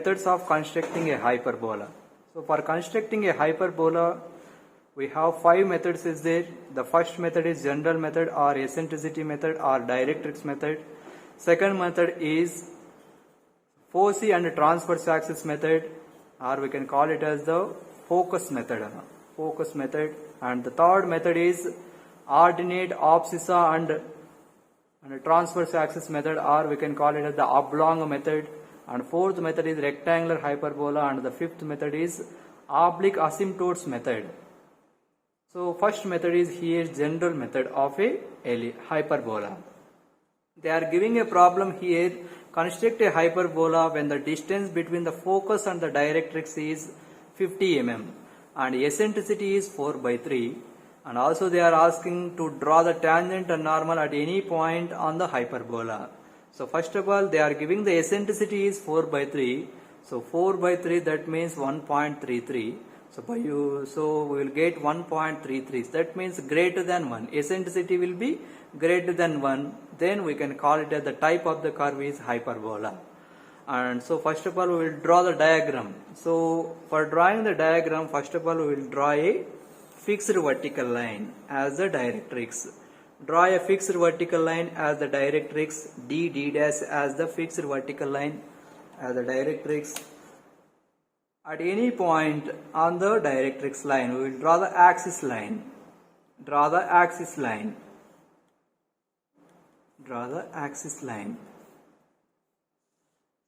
methods of constructing a hyperbola. So for constructing a hyperbola, we have 5 methods is there. The first method is general method or eccentricity method or directrix method. Second method is foci and transverse axis method, or we can call it as the focus method. Focus method. And the third method is ordinate, abscissa and transverse axis method, or we can call it as the oblong method. And fourth method is rectangular hyperbola, and the fifth method is oblique asymptotes method. So first method is here general method of a hyperbola. They are giving a problem here. Construct a hyperbola when the distance between the focus and the directrix is 50 mm and eccentricity is 4/3, and also they are asking to draw the tangent and normal at any point on the hyperbola. So first of all, they are giving the eccentricity is 4/3. So 4/3, that means 1.33. So we will get 1.33. That means greater than 1. Eccentricity will be greater than 1. Then we can call it as the type of the curve is hyperbola. And so first of all, we will draw the diagram. So for drawing the diagram, first of all, we will draw a fixed vertical line as the directrix. Draw a fixed vertical line as the directrix, d dash as the fixed vertical line as the directrix. At any point on the directrix line, we will draw the axis line. Draw the axis line. Draw the axis line.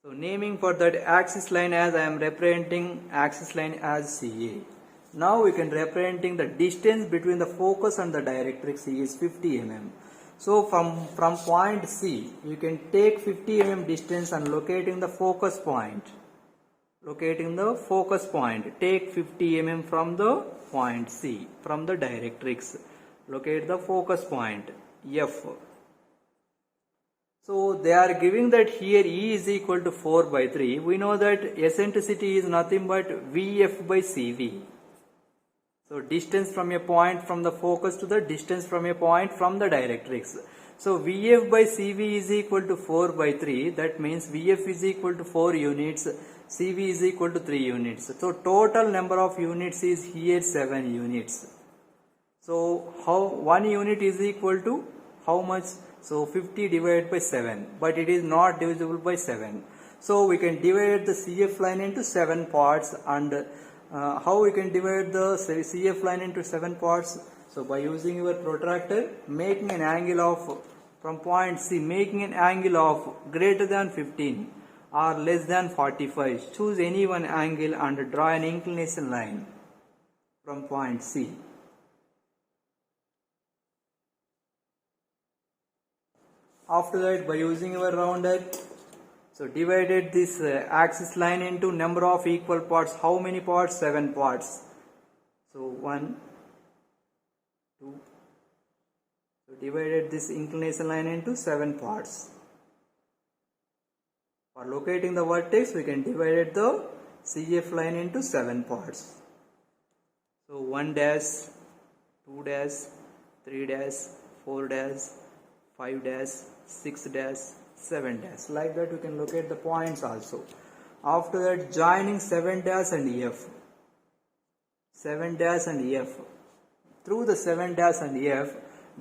So naming for that axis line as I am representing axis line as CA. Now we can representing the distance between the focus and the directrix is 50 mm. So from point C, you can take 50 mm distance and locating the focus point. Locating the focus point, take 50 mm from the point C, from the directrix. Locate the focus point, F. So they are giving that here E is equal to 4/3. We know that eccentricity is nothing but VF by CV. So distance from a point from the focus to the distance from a point from the directrix. So VF by CV is equal to 4/3. That means VF is equal to 4 units. CV is equal to 3 units. So total number of units is here 7 units. So how 1 unit is equal to how much? So 50 divided by 7. But it is not divisible by 7. So we can divide the CF line into 7 parts. And how we can divide the CF line into 7 parts? So by using your protractor, making an angle of from point C, making an angle of greater than 15 or less than 45. Choose any one angle and draw an inclination line from point C. After that, by using your rounder, so divided this axis line into number of equal parts. How many parts? 7 parts. So 1, 2. So divided this inclination line into 7 parts. For locating the vertex, we can divide the CF line into 7 parts. So 1 dash, 2 dash, 3 dash, 4 dash, 5 dash, 6 dash, 7 dash. Like that we can locate the points also. After that, joining 7 dash and F. 7 dash and F. Through the 7 dash and F,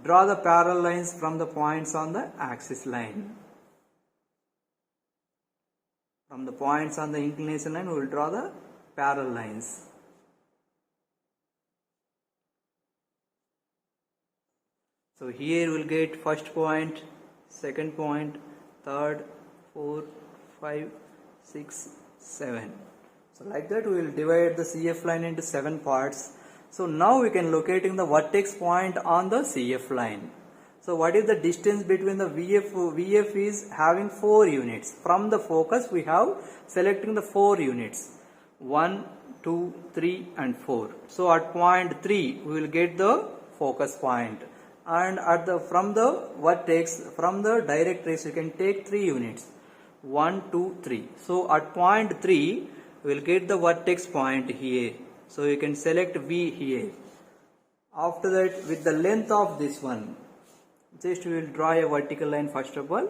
draw the parallel lines from the points on the axis line. From the points on the inclination line, we will draw the parallel lines. So here we will get first point, second point, third, 4, 5, 6, 7. So like that we will divide the CF line into 7 parts. So now we can locating the vertex point on the CF line. So what is the distance between the VF? VF is having 4 units. From the focus we have selecting the 4 units. 1, 2, 3 and 4. So at point 3 we will get the focus point. And at from the vertex, from the directrix, you can take 3 units. 1, 2, 3. So at point 3 we will get the vertex point here. So you can select V here. After that, with the length of this one, just we will draw a vertical line first of all.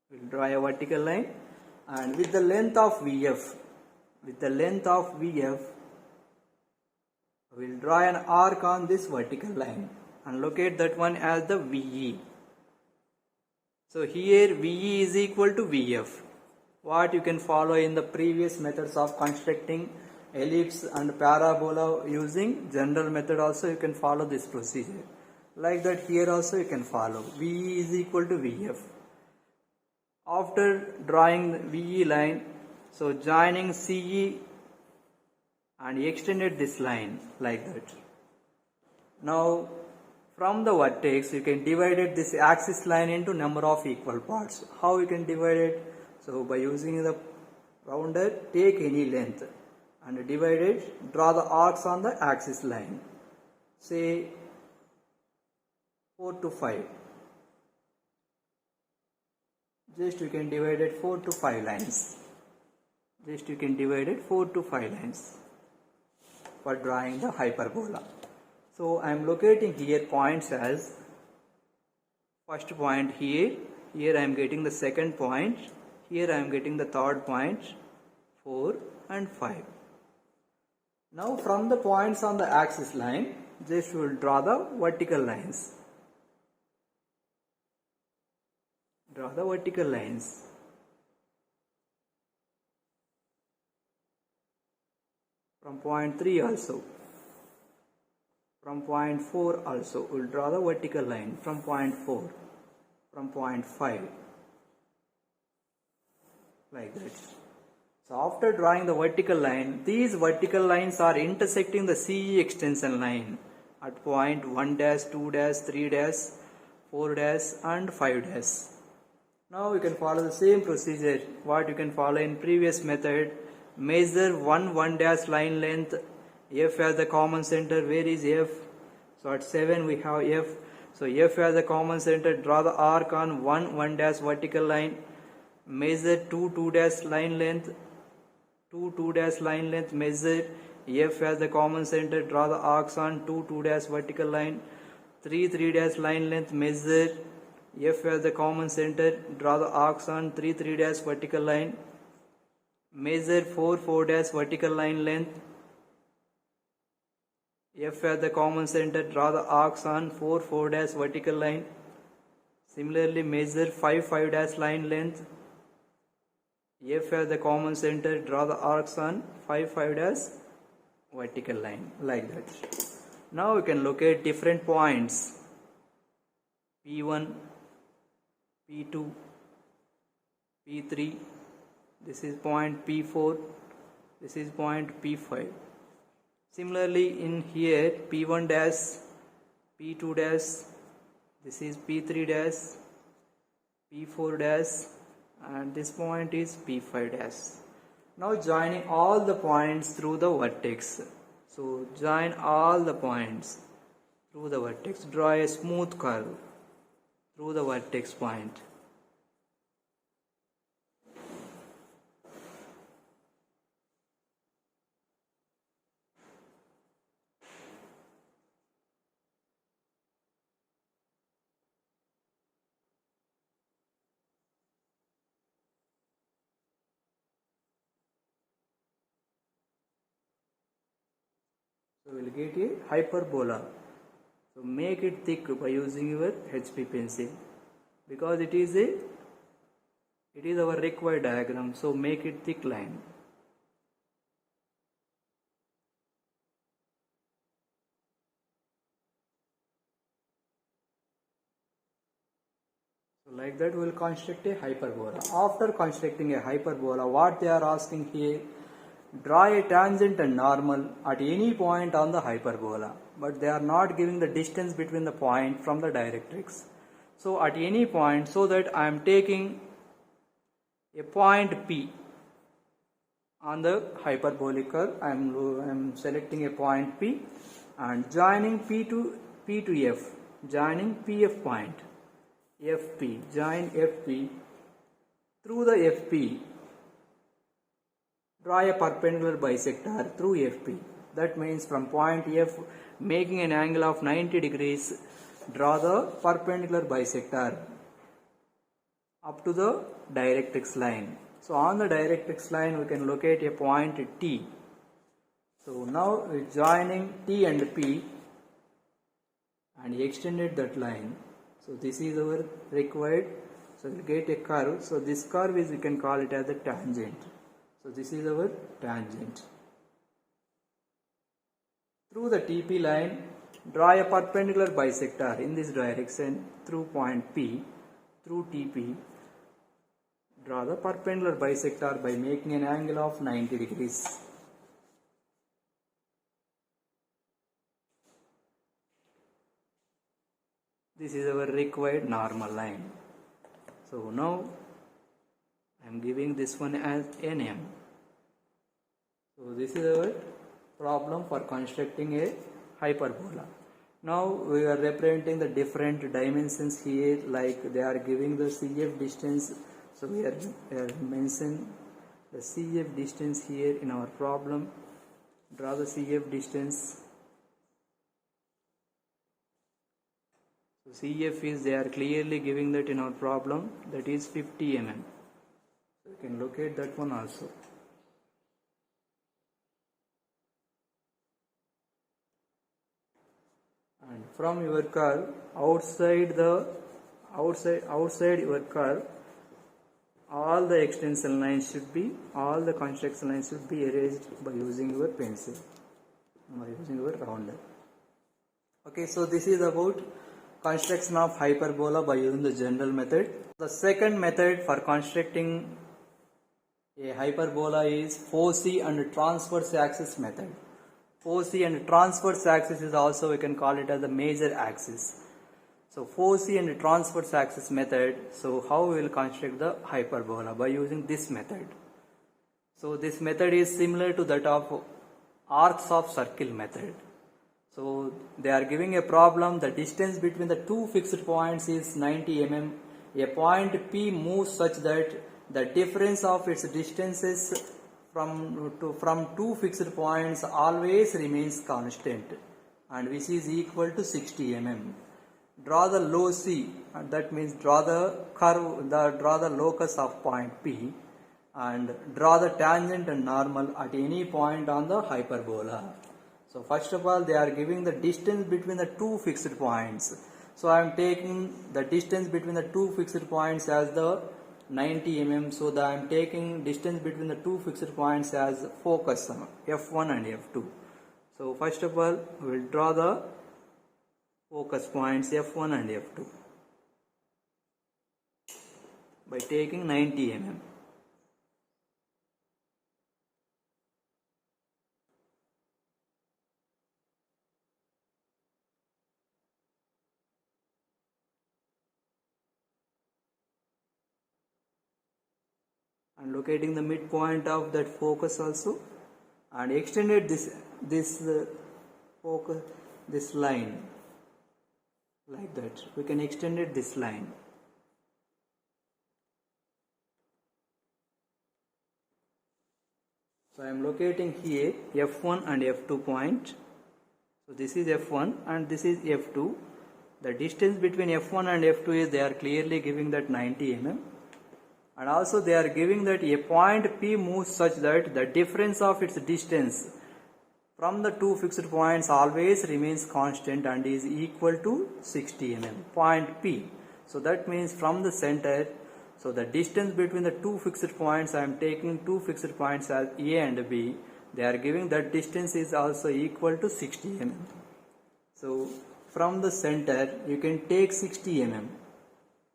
We will draw a vertical line. and with the length of VF, we'll draw an arc on this vertical line and locate that one as the VE. So here VE is equal to VF. What you can follow in the previous methods of constructing ellipse and parabola using general method, also you can follow this procedure. Like that here also you can follow. VE is equal to VF. After drawing the VE line, so joining CE and extended this line like that. Now from the vertex you can divide this axis line into number of equal parts. How you can divide it? So by using the rounder, take any length and divide it, draw the arcs on the axis line. Say 4 to 5. Just you can divide it 4 to 5 lines. For drawing the hyperbola. So I am locating here points as first point here I am getting the second point, here I am getting the third point, 4 and 5. Now from the points on the axis line, just we will draw the vertical lines. From point 3 also. From point 4 also we will draw the vertical line. From point 4. From point 5. Like that. So after drawing the vertical line, these vertical lines are intersecting the CE extension line at point 1 dash, 2 dash, 3 dash, 4 dash and 5 dash. Now you can follow the same procedure what you can follow in previous method. Measure 1 dash line length, F as the common center. Where is F? So at 7 we have F. So F as the common center, draw the arc on 1 dash vertical line. Measure 2 dash line length. 2 dash line length, measure F as the common center, draw the arcs on 2 dash vertical line. 3 dash line length, measure F as the common center, draw the arcs on 3 dash vertical line. Measure 4 dash vertical line length, F as the common center, draw the arcs on 4 dash vertical line. Similarly measure 5 dash line length, F as the common center, draw the arcs on 5 dash vertical line, like that. Now we can locate different points P1, P2, P3, this is point P4, this is point P5. Similarly in here P1 dash, P2 dash, this is P3 dash, P4 dash and this point is P5 dash. Now joining all the points through the vertex. So join all the points through the vertex. Draw a smooth curve through the vertex point. So we will get a hyperbola. So make it thick by using your HB pencil, because it is our required diagram. So make it thick line. So like that we will construct a hyperbola. After constructing a hyperbola, what they are asking here, draw a tangent and normal at any point on the hyperbola, but they are not giving the distance between the point from the directrix. So at any point, so that I am taking a point P on the hyperbolic curve, I am selecting a point P and joining P to F, joining PF point, FP, join FP. Through the FP, draw a perpendicular bisector through FP. That means from point F, making an angle of 90 degrees, draw the perpendicular bisector up to the directrix line. So on the directrix line we can locate a point T. So now we are joining T and P and extended that line. So this is our required. So we'll get a curve. So this curve is, we can call it as the tangent. So this is our tangent. Through the TP line, draw a perpendicular bisector in this direction through point P, through TP. Draw the perpendicular bisector by making an angle of 90 degrees. This is our required normal line. So now I am giving this one as NM. So this is our problem for constructing a hyperbola. Now we are representing the different dimensions here, like they are giving the CF distance. So we are mentioning the CF distance here in our problem. Draw the CF distance. So CF is, they are clearly giving that in our problem, that is 50 mm. So you can locate that one also. And from your curve, outside your curve, all the extension lines should be, all the construction lines should be erased by using your pencil, by using your rounder. Okay, so this is about construction of hyperbola by using the general method. The second method for constructing a hyperbola is foci and transverse axis method. Foci and transverse axis is also, we can call it as the major axis. So foci and transverse axis method. So how we will construct the hyperbola? By using this method. So this method is similar to that of arcs of circle method. So they are giving a problem, the distance between the two fixed points is 90 mm. A point P moves such that the difference of its distances from two fixed points always remains constant, and which is equal to 60 mm. Draw the loci, and that means draw the curve, draw the locus of point P, and draw the tangent and normal at any point on the hyperbola. So first of all, they are giving the distance between the two fixed points. So I am taking the distance between the two fixed points as the 90 mm. So that I am taking distance between the two fixed points as focus, F1 and F2. So first of all, we will draw the focus points F1 and F2 by taking 90 mm. And locating the midpoint of that focus also, and extended this focus, this line, like that. We can extend it this line. So I am locating here F1 and F2 point. So this is F1 and this is F2. The distance between F1 and F2 is, they are clearly giving that 90 mm. And also they are giving that a point P moves such that the difference of its distance from the two fixed points always remains constant and is equal to 60 mm. Point P. So that means from the center, so the distance between the two fixed points, I am taking two fixed points as A and B. They are giving that distance is also equal to 60 mm. So from the center you can take 60 mm.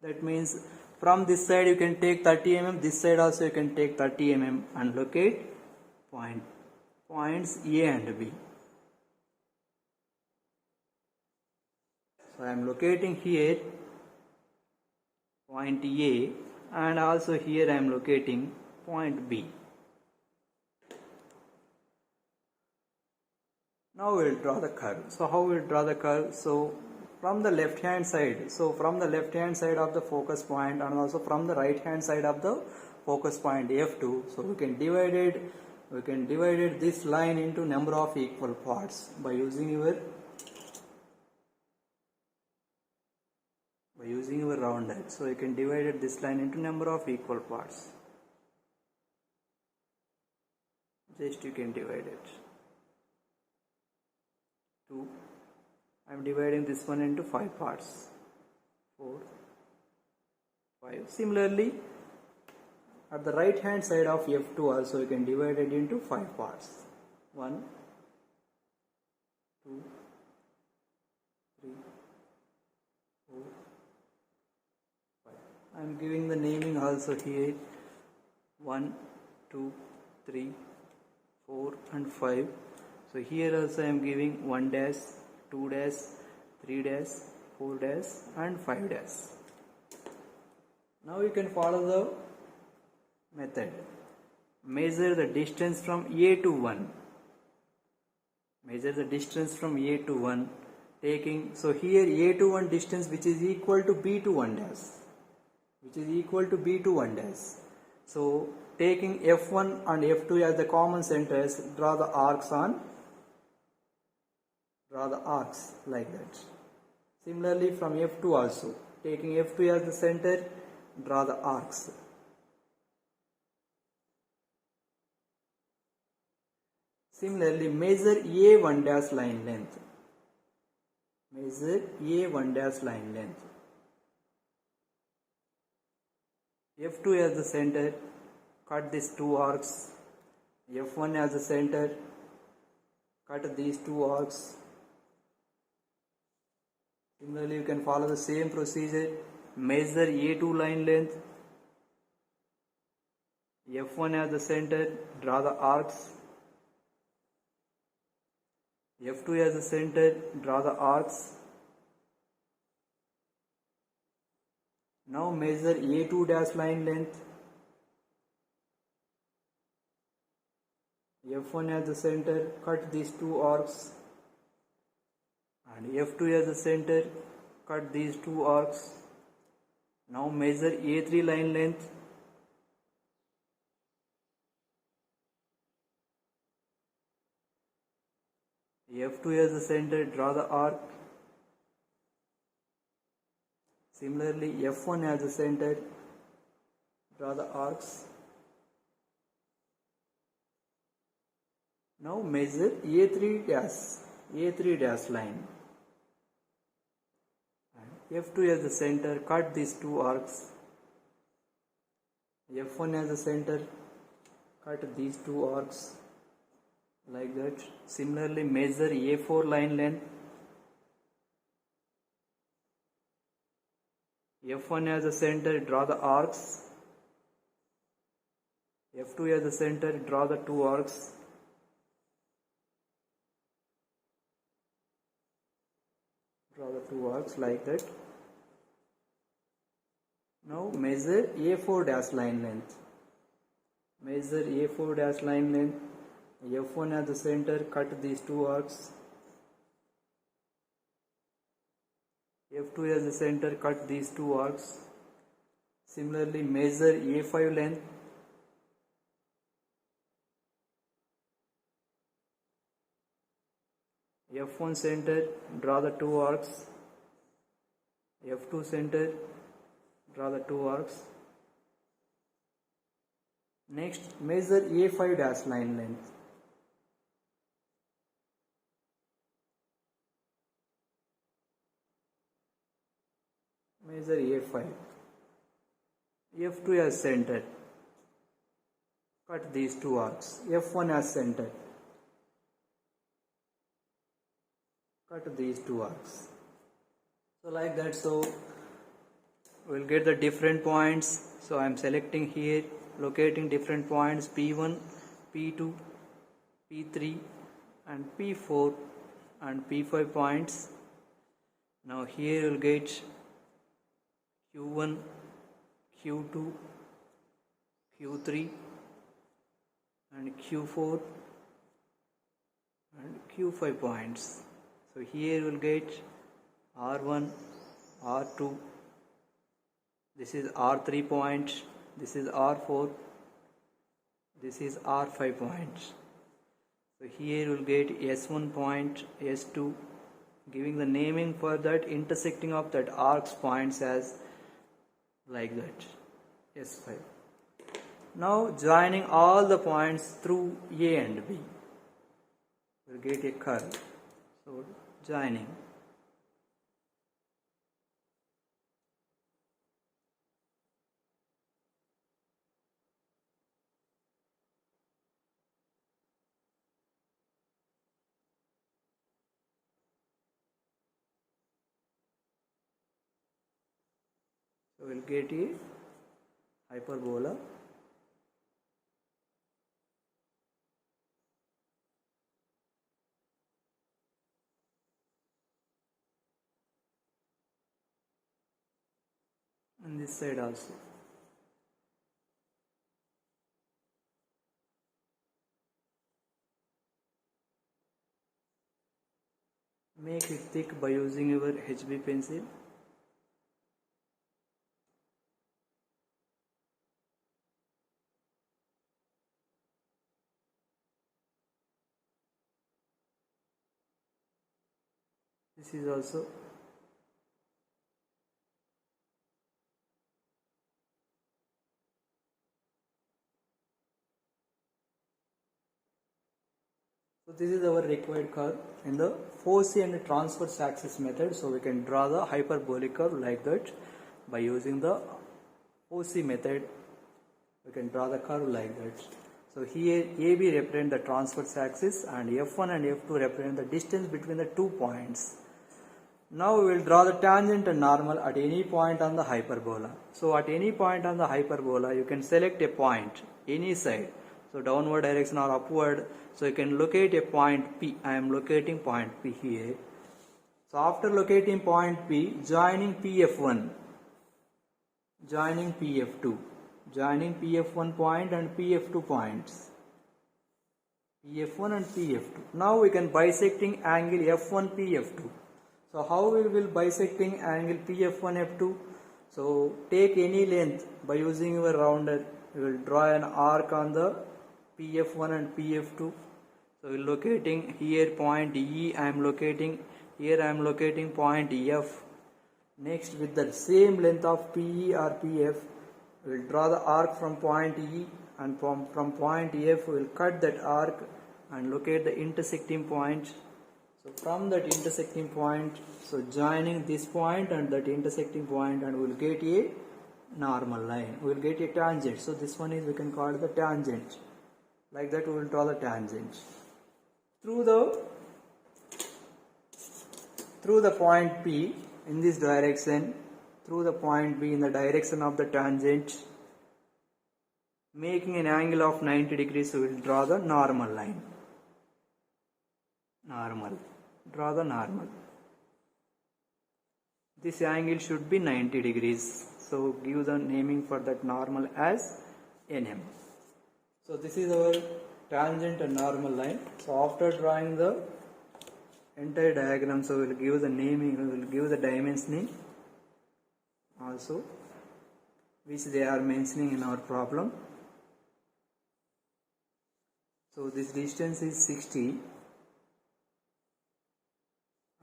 That means from this side you can take 30 mm, this side also you can take 30 mm and locate points A and B. So I am locating here point A and also here I am locating point B. Now we will draw the curve. So how we will draw the curve? So from the left hand side, so from the left hand side of the focus point and also from the right hand side of the focus point F2, so we can divide this line into number of equal parts by using your rounder. So you can divide this line into number of equal parts. Just you can divide it. 2. I am dividing this one into 5 parts. 4, 5. Similarly, at the right hand side of F2 also you can divide it into 5 parts. 1, 2, 3, 4, 5. I am giving the naming also here. 1, 2, 3, 4 and 5. So here also I am giving 1 dash, 2 dash, 3 dash, 4 dash and 5 dash. Now you can follow the method. Measure the distance from A to 1. Measure the distance from A to 1 taking, so here A to 1 distance which is equal to B to 1 dash. Which is equal to B to 1 dash. So taking F1 and F2 as the common centers, draw the arcs like that. Similarly from F2 also, taking F2 as the center, draw the arcs. Similarly, measure A1 dash line length. Measure A1 dash line length. F2 as the center, cut these 2 arcs. F1 as the center, cut these 2 arcs. Similarly, you can follow the same procedure. Measure A2 line length. F1 as the center, draw the arcs. F2 as the center, draw the arcs. Now measure A2 dash line length. F1 as the center, cut these 2 arcs. And F2 as the center, cut these 2 arcs. Now measure A3 line length. F2 as the center, draw the arc. Similarly, F1 as the center, draw the arcs. Now measure A3 dash line. And F2 as the center, cut these 2 arcs. F1 as the center, cut these 2 arcs. Like that. Similarly, measure A4 line length. F1 as the center, draw the arcs. F2 as the center, draw the 2 arcs. Draw the 2 arcs like that. Now measure A4 dash line length. Measure A4 dash line length. F1 at the center, cut these 2 arcs. F2 as the center, cut these 2 arcs. Similarly, measure A5 length. F1 center, draw the 2 arcs. F2 center, draw the 2 arcs. Next, measure A5 dash line length. Measure A5. F2 as center. Cut these 2 arcs. F1 as center. Cut these 2 arcs. So like that, so we'll get the different points. So I am selecting here, locating different points P1, P2, P3 and P4 and P5 points. Now here you'll get Q1, Q2, Q3 and Q4 and Q5 points. So here you will get R1, R2, this is R3 point, this is R4, this is R5 point. So here you will get S1 point, S2, giving the naming for that intersecting of that arcs points as like that, S5. Now joining all the points through A and B, we'll get a curve. So joining. So we'll get a hyperbola. And this side also. Make it thick by using your HB pencil. This is also. So this is our required curve in the foci and transverse axis method. So we can draw the hyperbolic curve like that by using the foci method. We can draw the curve like that. So here AB represent the transverse axis and F1 and F2 represent the distance between the 2 points. Now we will draw the tangent and normal at any point on the hyperbola. So at any point on the hyperbola, you can select a point, any side. So downward direction or upward. So you can locate a point P. I am locating point P here. So after locating point P, joining PF1, joining PF2, joining PF1 point and PF2 points. PF1 and PF2. Now we can bisecting angle F1 PF2. So how we will bisecting angle PF1 F2? So take any length by using your rounder. You will draw an arc on the PF1 and PF2. So we are locating here point E. I am locating here. I am locating point F. Next, with the same length of PE or PF, we will draw the arc from point E, and from point F we will cut that arc and locate the intersecting point. So from that intersecting point, so joining this point and that intersecting point, and we will get a normal line. We will get a tangent. So this one is, we can call it the tangent. Like that we will draw the tangent. Through the point P in this direction, through the point B in the direction of the tangent, making an angle of 90 degrees, we will draw the normal line. Normal. Draw the normal. This angle should be 90 degrees. So give the naming for that normal as NM. So this is our tangent and normal line. So after drawing the entire diagram, so we will give the naming, we will give the dimensioning also, which they are mentioning in our problem. So this distance is 60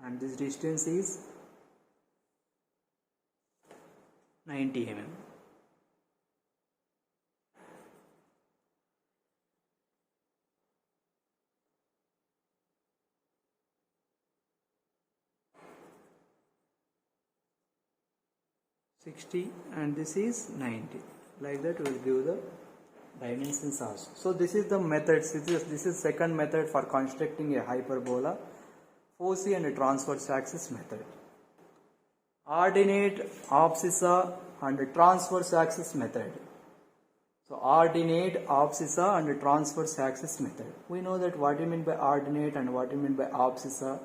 and this distance is 90 mm. And this is 90. Like that we will give the dimensions also. So this is the method. This is second method for constructing a hyperbola, foci and a transverse axis method. Ordinate, abscissa and transverse axis method. So ordinate, abscissa and transverse axis method. We know that what you mean by ordinate and what you mean by abscissa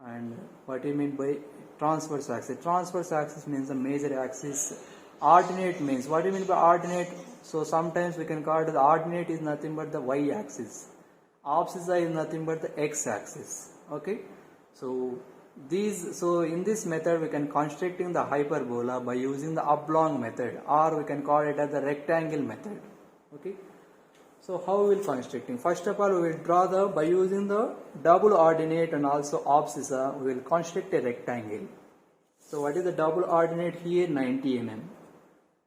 and what you mean by transverse axis. Transverse axis means the major axis. Ordinate means, what do you mean by ordinate? So sometimes we can call it the ordinate is nothing but the y axis. Abscissa is nothing but the x axis. Okay. So in this method we can constructing the hyperbola by using the oblong method, or we can call it as the rectangle method. Okay. So how we will constructing? First of all, we will draw by using the double ordinate and also abscissa, we will construct a rectangle. So what is the double ordinate here? 90 mm.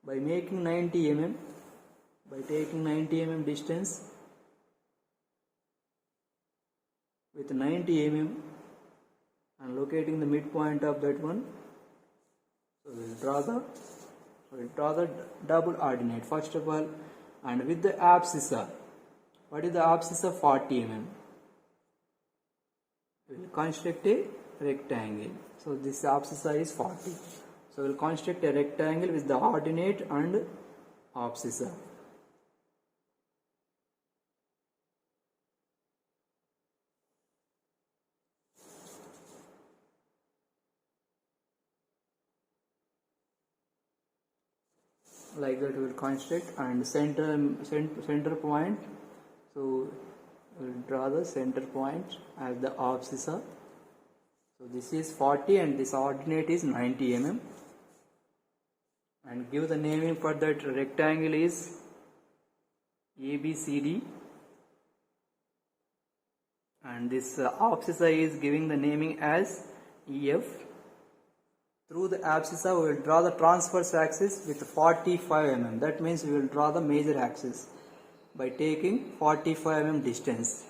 By making 90 mm, by taking 90 mm distance with 90 mm and locating the midpoint of that one. So we'll draw the double ordinate first of all, and with the abscissa. What is the abscissa? 40 mm. We will construct a rectangle. So this abscissa is 40. So we will construct a rectangle with the ordinate and abscissa. Like that we will construct, and center point. So we will draw the center point as the abscissa. So this is 40 and this ordinate is 90 mm. And give the naming for that rectangle is ABCD. And this abscissa is giving the naming as EF. Through the abscissa we will draw the transverse axis with 45 mm. That means we will draw the major axis by taking 45 mm distance.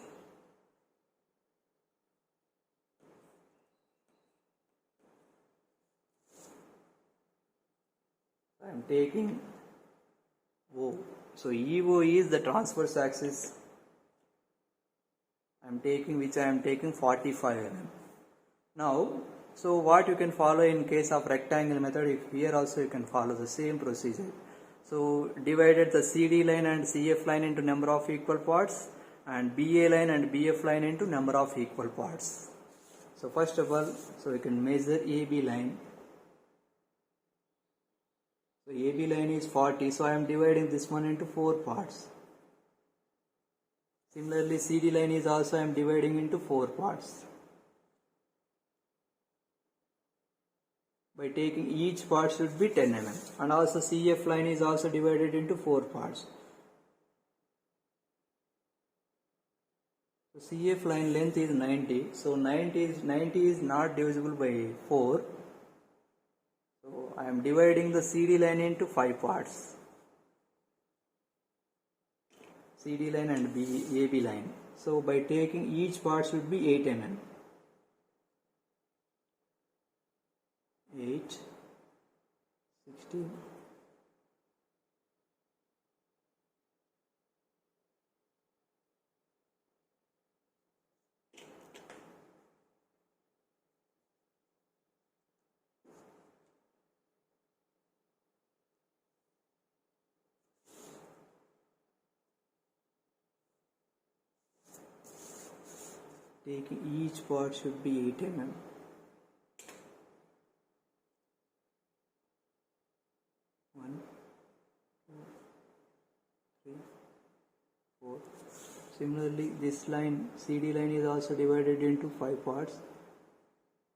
I am taking O. So EO is the transverse axis. I am taking 45 mm. Now, so what you can follow in case of rectangle method, if here also you can follow the same procedure. So divided the CD line and CF line into number of equal parts, and BA line and BF line into number of equal parts. So first of all, so you can measure AB line. So AB line is 40, so I am dividing this one into 4 parts. Similarly, CD line is also I am dividing into 4 parts. By taking each part should be 10 mm, and also CF line is also divided into 4 parts. So CF line length is 90, so 90 is not divisible by 4. So I am dividing the CD line into 5 parts. CD line and AB line. So by taking each part should be 8 mm. 8, 16, taking each part should be 8 mm. 1, 2, 3, 4. Similarly, this line, CD line, is also divided into 5 parts.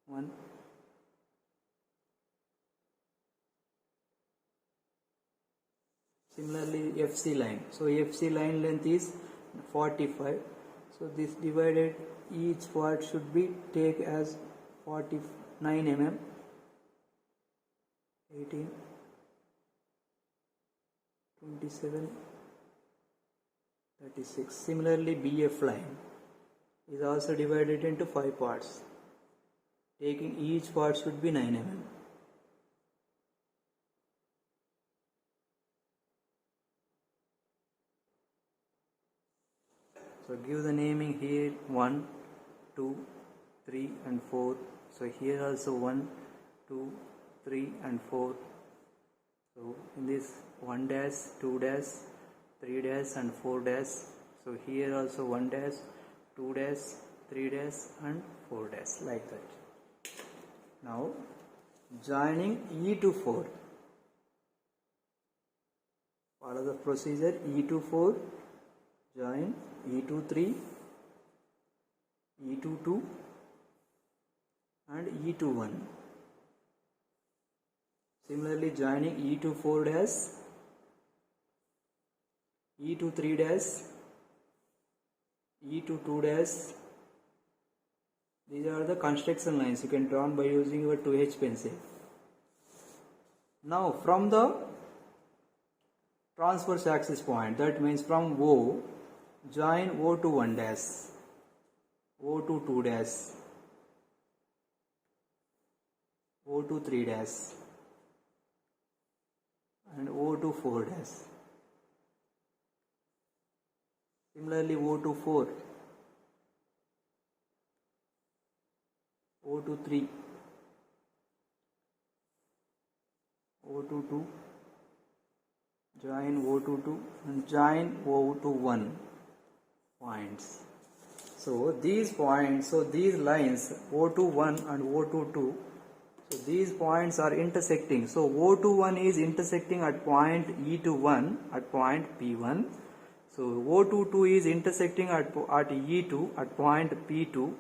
1, similarly FC line. So FC line length is 45. So this divided, each part should be take as 49 mm. 18, 27, 36. Similarly, BF line is also divided into 5 parts. Taking each part should be 9 mm. So give the naming here 1, 2, 3 and 4. So here also 1, 2, 3 and 4. So in this 1 dash, 2 dash, 3 dash and 4 dash. So here also 1 dash, 2 dash, 3 dash and 4 dash, like that. Now joining E to 4. Follow the procedure. E to 4, join E to 3, E to 2 and E to 1. Similarly, joining E to 4 dash, E to 3 dash, E to 2 dash. These are the construction lines you can draw by using your 2H pencil. Now from the transverse axis point, that means from O, join O to 1 dash, O to 2 dash, O to 3 dash, and O to 4 dash. Similarly, O to 4, O to 3, O to 2, join O to 2 and join O to 1 points. So these points, so these lines O to 1 and O to 2, so these points are intersecting. So O to 1 is intersecting at point E to 1 at point P1. So O to 2 is intersecting at E2 at point P2.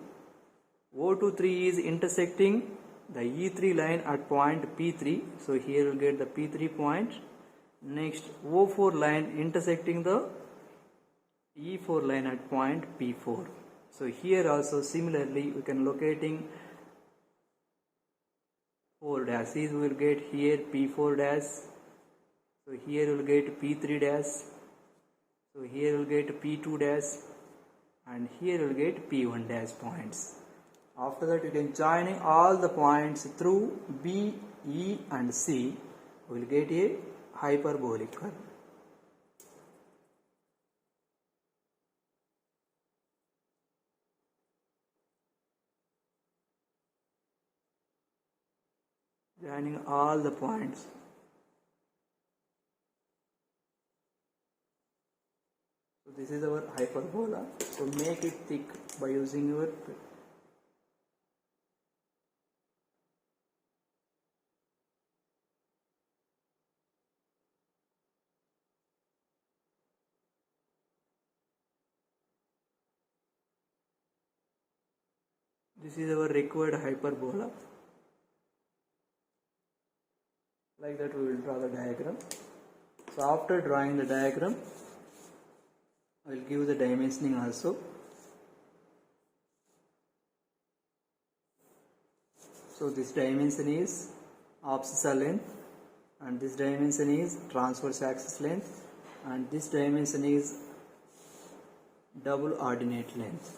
O to 3 is intersecting the E3 line at point P3. So here you will get the P3 point. Next O4 line intersecting the E4 line at point P4. So here also similarly we can locating 4 dashes. We will get here P4 dash. So here we will get P3 dash. So here we will get P2 dash, and here we will get P1 dash points. After that you can joining all the points through B, E and C. We will get a hyperbolic curve. Joining all the points. So this is our hyperbola. So make it thick by using your this is our required hyperbola. Like that we will draw the diagram. So after drawing the diagram, I will give the dimensioning also. So this dimension is abscissa length, and this dimension is transverse axis length, and this dimension is double ordinate length.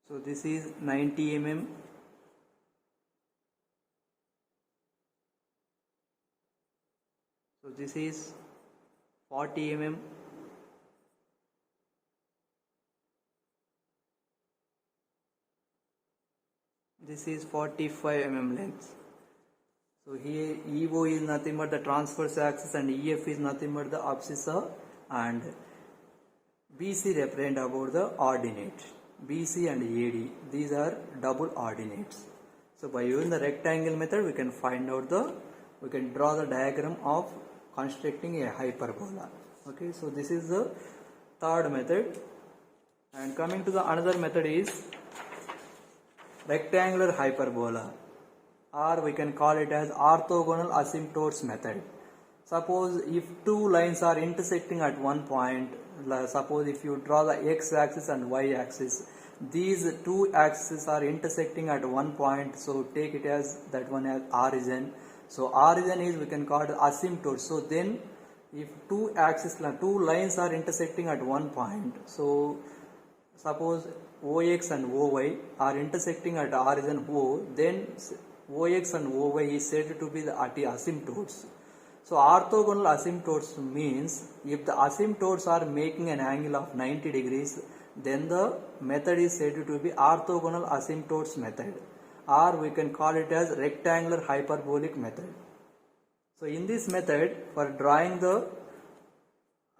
So this is 90 mm. So this is 40 mm. This is 45 mm length. So here EO is nothing but the transverse axis and EF is nothing but the abscissa, and BC represent about the ordinate. BC and AD, these are double ordinates. So by using the rectangle method we can find out we can draw the diagram of constructing a hyperbola. Okay, so this is the third method. And coming to the another method is rectangular hyperbola, or we can call it as orthogonal asymptotes method. Suppose if two lines are intersecting at one point, suppose if you draw the x-axis and y-axis, these two axes are intersecting at one point, so take it as that one as origin. So origin is we can call it asymptote. So then if two lines are intersecting at one point, so suppose OX and OY are intersecting at origin O, then OX and OY is said to be the asymptotes. So orthogonal asymptotes means if the asymptotes are making an angle of 90 degrees, then the method is said to be orthogonal asymptotes method, or we can call it as rectangular hyperbolic method. So in this method, for drawing the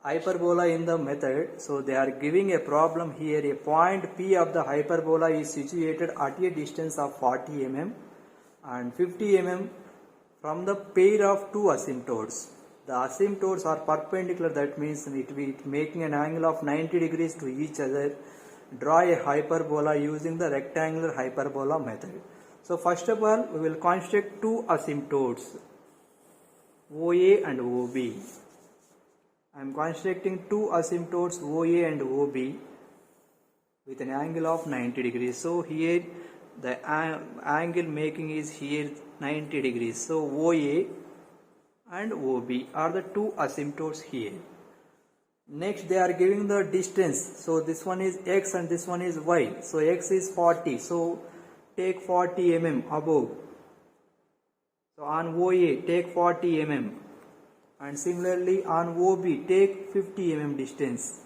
hyperbola in the method, so they are giving a problem here. A point P of the hyperbola is situated at a distance of 40 mm and 50 mm from the pair of two asymptotes. The asymptotes are perpendicular, that means it will be making an angle of 90 degrees to each other. Draw a hyperbola using the rectangular hyperbola method. So first of all, we will construct two asymptotes, OA and OB. I am constructing two asymptotes OA and OB. with an angle of 90 degrees. So here the angle making is here 90 degrees. So OA and OB are the two asymptotes here. Next they are giving the distance. So this one is X and this one is Y. So X is 40. So take 40 mm above. So on OA take 40 mm and similarly on OB take 50 mm distance.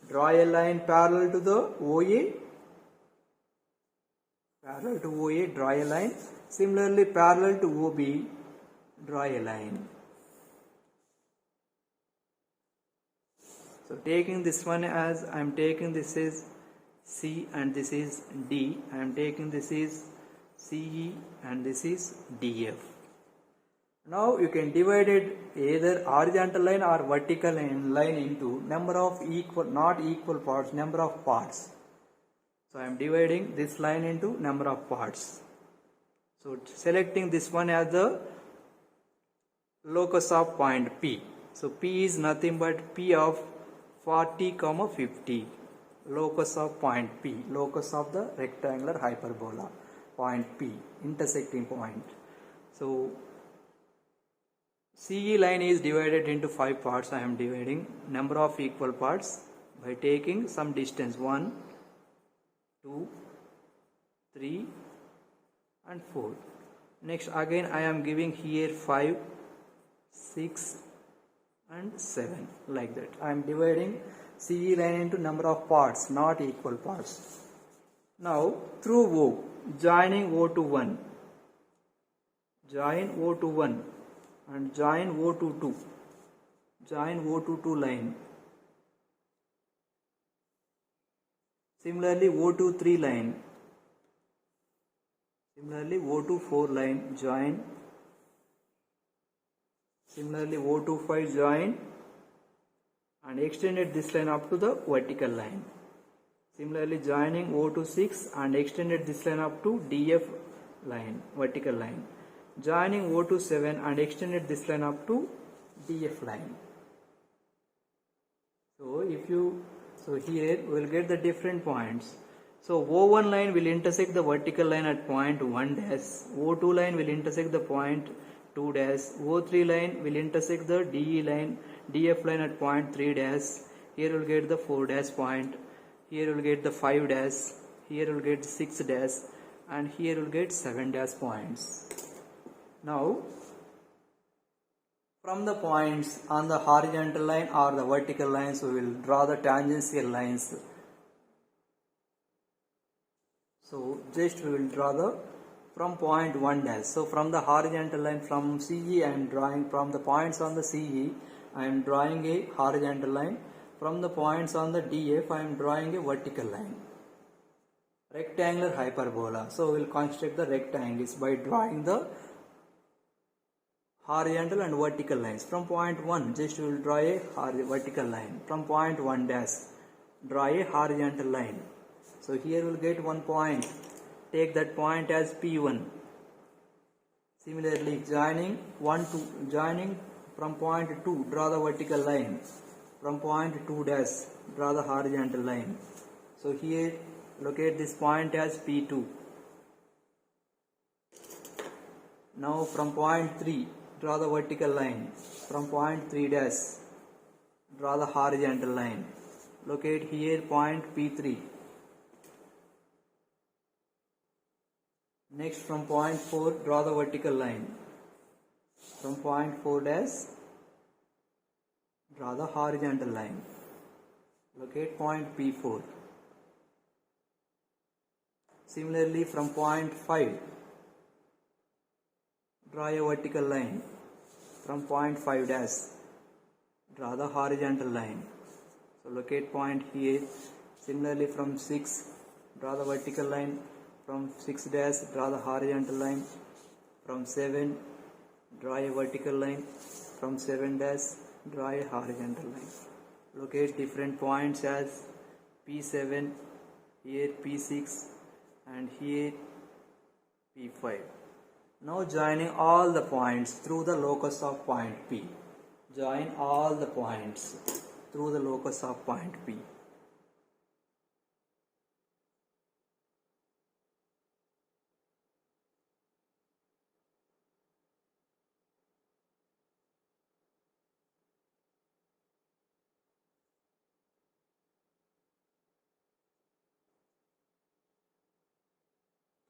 Draw a line parallel to the OA. Parallel to OA, draw a line. Similarly parallel to OB, draw a line. So taking this one as I am taking this is C and this is D. I am taking this is CE and this is DF. Now you can divide it either horizontal line or vertical line into number of equal, not equal parts, number of parts. So I am dividing this line into number of parts. So selecting this one as the locus of point P. So P is nothing but P of 40, 50. Locus of point P, locus of the rectangular hyperbola, point P, intersecting point. So CE line is divided into 5 parts. I am dividing number of equal parts by taking some distance 1, 2, 3 and 4. Next again I am giving here 5, 6 and 7 like that. I am dividing CE line into number of parts, not equal parts. Now through O, joining O to 1, join O to 1 and join O to 2, join O to 2 line. Similarly O to 3 line. Similarly O to 4 line, join. Similarly O to 5 join and extended this line up to the vertical line. Similarly joining O to 6 and extended this line up to DF line, vertical line. Joining O to 7 and extended this line up to DF line. So here we will get the different points. So O1 line will intersect the vertical line at point 1 dash. O2 line will intersect the point 2 dash. O3 line will intersect the DE line, DF line at point 3 dash. Here we will get the 4 dash point. Here we will get the 5 dash. Here we will get 6 dash. And here we will get 7 dash points. Now from the points on the horizontal line or the vertical lines, we will draw the tangential lines. So just we will draw the from point 1 dash. So from the horizontal line from CE I am drawing, from the points on the CE I am drawing a horizontal line. From the points on the DF I am drawing a vertical line. Rectangular hyperbola. So we will construct the rectangles by drawing the horizontal and vertical lines. From point 1 just we will draw a vertical line. From point 1 dash draw a horizontal line. So here we will get one point. Take that point as P1. Similarly joining from point 2 draw the vertical line. From point 2 dash draw the horizontal line. So here locate this point as P2. Now from point 3 draw the vertical line. From point 3 dash draw the horizontal line. Locate here point P3. Next from point 4 draw the vertical line. From point 4 dash draw the horizontal line. Locate point P4. Similarly from point 5 draw a vertical line. From point 5 dash draw the horizontal line. So locate point here. Similarly from 6 draw the vertical line. From 6 dash draw the horizontal line. From 7 draw a vertical line. From 7 dash draw a horizontal line. Locate different points as P7, here P6 and here P5. Now joining all the points through the locus of point P. Join all the points through the locus of point P.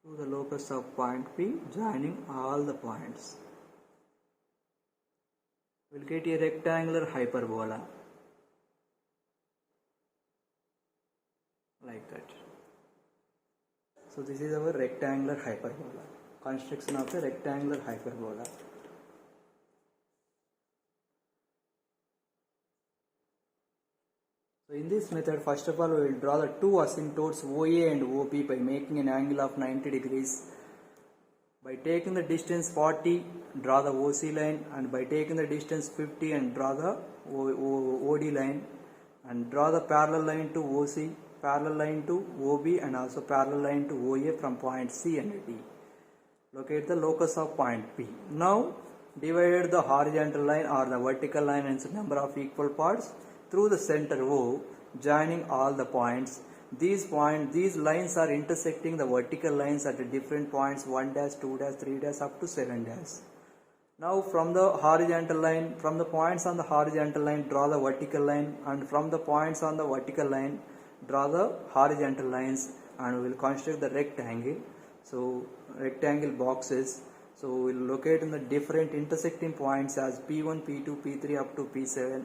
Through the locus of point P, joining all the points. We'll get a rectangular hyperbola. Like that. So this is our rectangular hyperbola. Construction of a rectangular hyperbola. So in this method, first of all, we will draw the two asymptotes OA and OP by making an angle of 90 degrees. By taking the distance 40, draw the OC line, and by taking the distance 50 and draw the OD line, and draw the parallel line to OC, parallel line to OB, and also parallel line to OA from point C and D. Locate the locus of point P. Now divide the horizontal line or the vertical line into number of equal parts through the center O, joining all the points. These lines are intersecting the vertical lines at different points 1 dash, 2 dash, 3 dash up to 7 dash. Now from the horizontal line, from the points on the horizontal line, draw the vertical line, and from the points on the vertical line, draw the horizontal lines, and we will construct the rectangle. So rectangle boxes. So we will locate in the different intersecting points as P1, P2, P3 up to P7,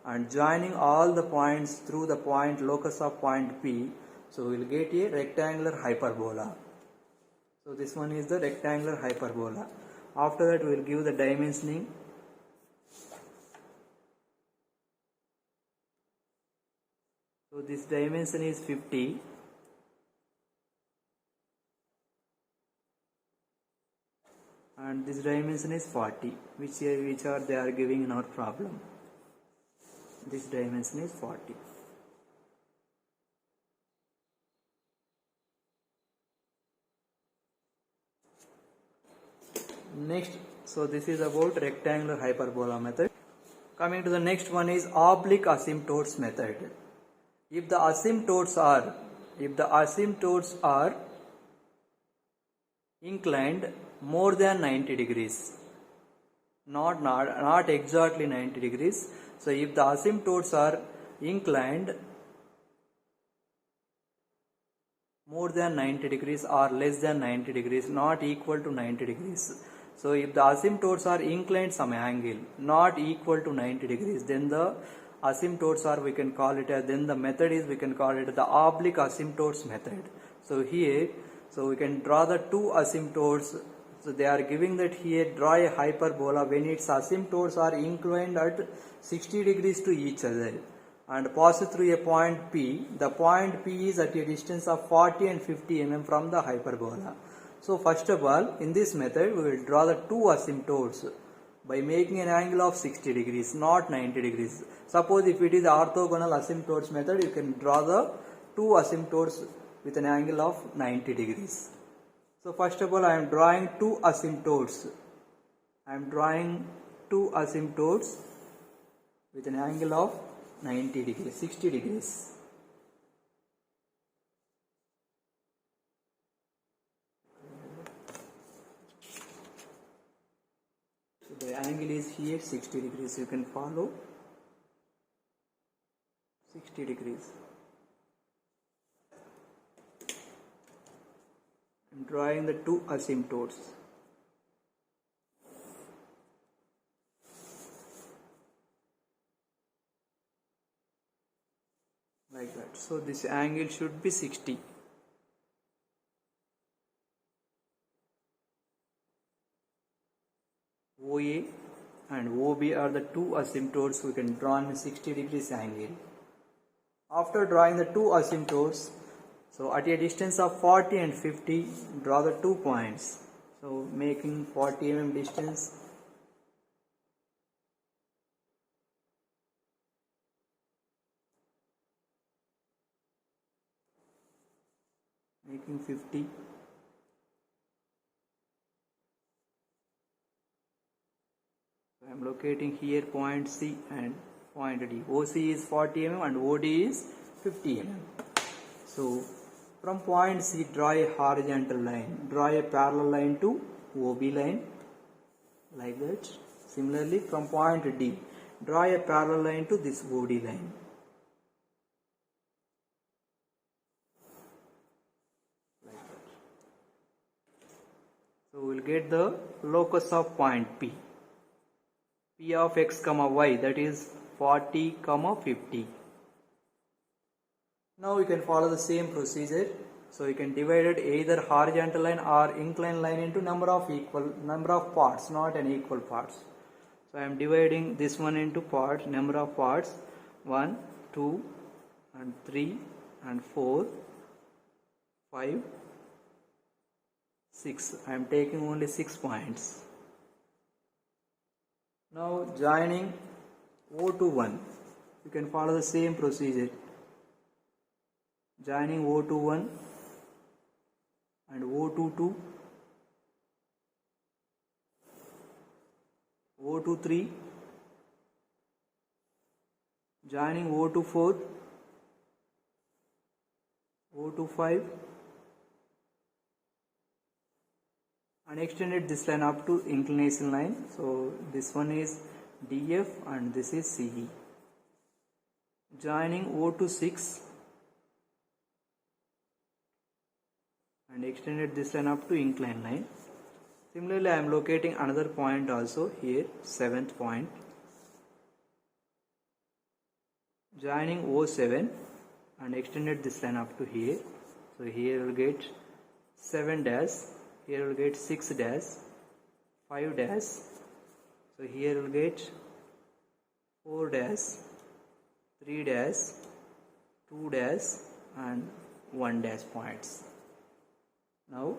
and joining all the points through the point locus of point P. So we will get a rectangular hyperbola. So this one is the rectangular hyperbola. After that we will give the dimensioning. So this dimension is 50. And this dimension is 40, which are they are giving in our problem. This dimension is 40. Next, so this is about rectangular hyperbola method. Coming to the next one is oblique asymptotes method. If the asymptotes are inclined more than 90 degrees, not exactly 90 degrees. So if the asymptotes are inclined more than 90 degrees or less than 90 degrees, not equal to 90 degrees. So if the asymptotes are inclined some angle not equal to 90 degrees, then the asymptotes are, we can call it as, then the method is, we can call it the oblique asymptotes method. So here, so we can draw the two asymptotes. So they are giving that here, draw a hyperbola when its asymptotes are inclined at 60 degrees to each other and pass through a point P. The point P is at a distance of 40 and 50 mm from the hyperbola. So first of all, in this method, we will draw the two asymptotes by making an angle of 60 degrees, not 90 degrees. Suppose if it is orthogonal asymptotes method, you can draw the two asymptotes with an angle of 90 degrees. So first of all, I am drawing two asymptotes. I am drawing two asymptotes with an angle of 90 degrees, 60 degrees. So the angle is here 60 degrees. You can follow 60 degrees. I am drawing the two asymptotes. Like that. So this angle should be 60. OA and OB are the two asymptotes we can draw in 60 degrees angle. After drawing the two asymptotes, so at a distance of 40 and 50, draw the 2 points. So making 40 mm distance. Making 50. So I am locating here point C and point D. OC is 40 mm and OD is 50 mm. So from point C, draw a horizontal line. Draw a parallel line to OB line like that. Similarly, from point D, draw a parallel line to this OD line. Like that. So we will get the locus of point P. P of x comma y, that is 40 comma 50. Now we can follow the same procedure. So you can divide it either horizontal line or inclined line into number of parts, not an equal parts. So I am dividing this one into parts, number of parts 1, 2 and 3 and 4, 5, 6. I am taking only 6 points. Now joining O to 1, you can follow the same procedure. Joining O to 1 and O to 2, O to 3, joining O to 4, O to 5, and extended this line up to inclination line. So this one is DF and this is CE. Joining O to 6 and extended this line up to inclined line. Similarly, I am locating another point also here, 7th point. Joining O7 and extended this line up to here. So here we'll get 7 dash, here we'll get 6 dash, 5 dash. So here we'll get 4 dash, 3 dash, 2 dash and 1 dash points. Now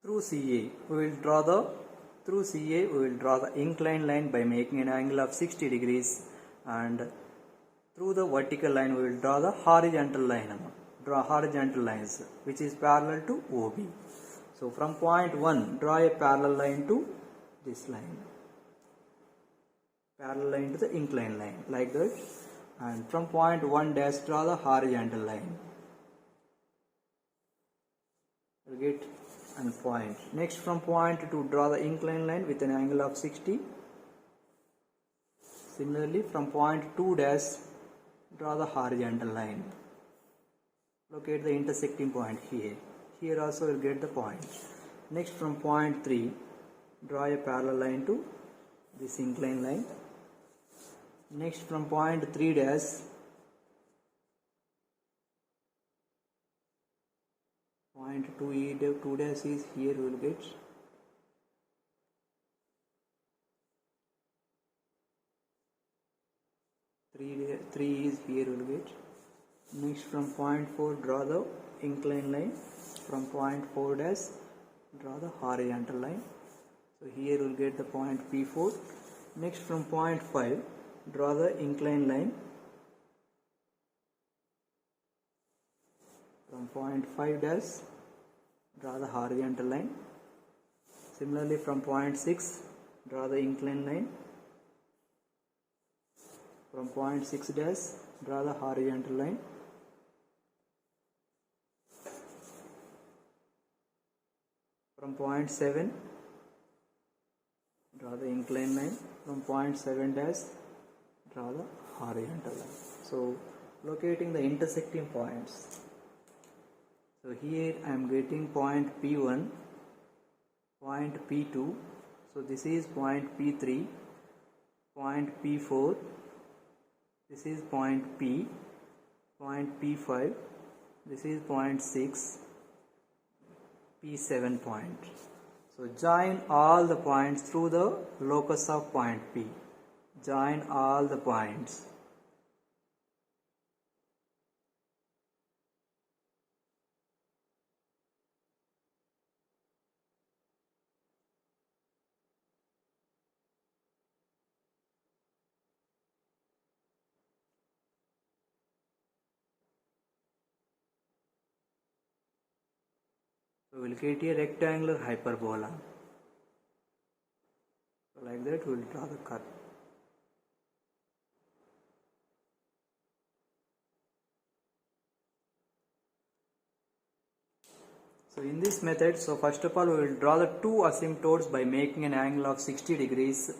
through CA we will draw the inclined line by making an angle of 60 degrees, and through the vertical line we will draw the horizontal line. Draw horizontal lines which is parallel to OB. So from point 1, draw a parallel line to this line, parallel line to the inclined line like that, and from point 1 dash draw the horizontal line. We'll get and point. Next from point 2, draw the inclined line with an angle of 60. Similarly, from point 2 dash draw the horizontal line. Locate the intersecting point here. Here also we'll get the point. Next from point 3, draw a parallel line to this inclined line. Next from point 3 dash, point 2 dash is here, we will get 3 is here, we will get. Next from point 4, draw the inclined line. From point 4 dash draw the horizontal line. So here we will get the point P4. Next from point 5, draw the inclined line. From point 5 dash draw the horizontal line. Similarly from point 6, draw the inclined line. From point 6 dash draw the horizontal line. From point 7, draw the inclined line. From point 7 dash draw the horizontal line. So locating the intersecting points. So here I am getting point P1, point P2. So this is point P3, point P4. This is point P, point P5. This is point 6. P7 point. So join all the points through the locus of point P. Join all the points. So we will get a rectangular hyperbola. that we will draw the curve. So in this method, so first of all we will draw the two asymptotes by making an angle of 60 degrees.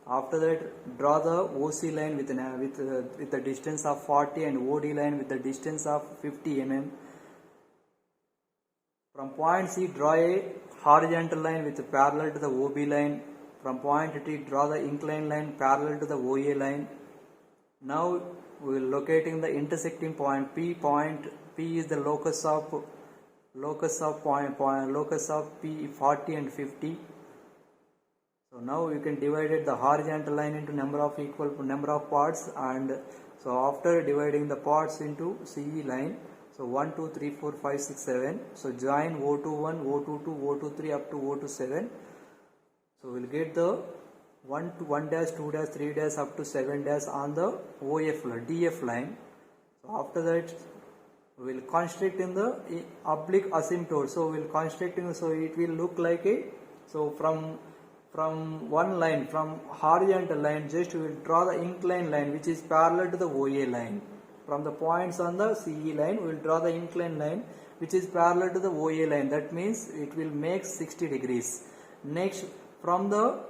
After that, draw the OC line with the distance of 40 and OD line with the distance of 50 mm. From point C, draw a horizontal line with parallel to the OB line. From point T, draw the inclined line parallel to the OA line. Now we will locating the intersecting point P. Point P is the locus of P 40 and 50. So now you can divide the horizontal line into number of parts, and so after dividing the parts into CE line, so 1, 2, 3, 4, 5, 6, 7. So join O21, O22, O23 up to O27. So we'll get the 1 dash, 2 dash, 3 dash up to 7 dash on the DF line. So after that, we will construct in the oblique asymptote. So we will construct in, so it will look like a, so from one line, from horizontal line, just we will draw the inclined line which is parallel to the OA line. From the points on the CE line, we will draw the inclined line which is parallel to the OA line. That means it will make 60 degrees. Next, from the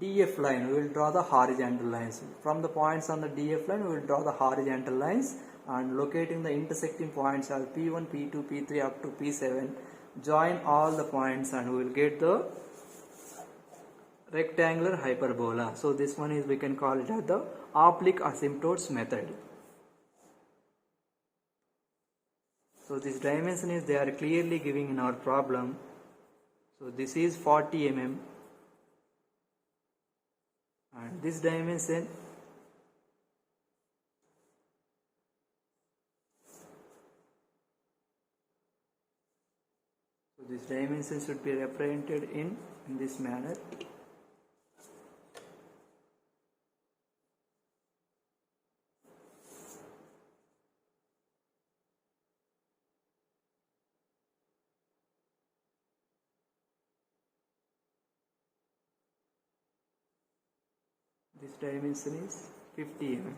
DF line, we will draw the horizontal lines. From the points on the DF line, we will draw the horizontal lines and locating the intersecting points as P1, P2, P3 up to P7. Join all the points and we will get the rectangular hyperbola. So this one is, we can call it as the oblique asymptotes method. So this dimension is, they are clearly giving in our problem. So this is 40 mm and this dimension should be represented in this manner. This dimension is 50 mm.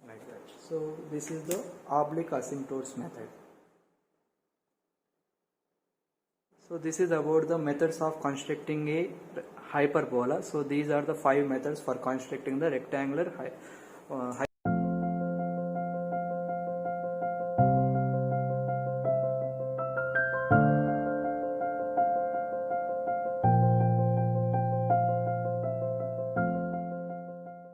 Like that. So this is the oblique asymptotes method. So this is about the methods of constructing a hyperbola. So these are the 5 methods for constructing the rectangular hyperbola.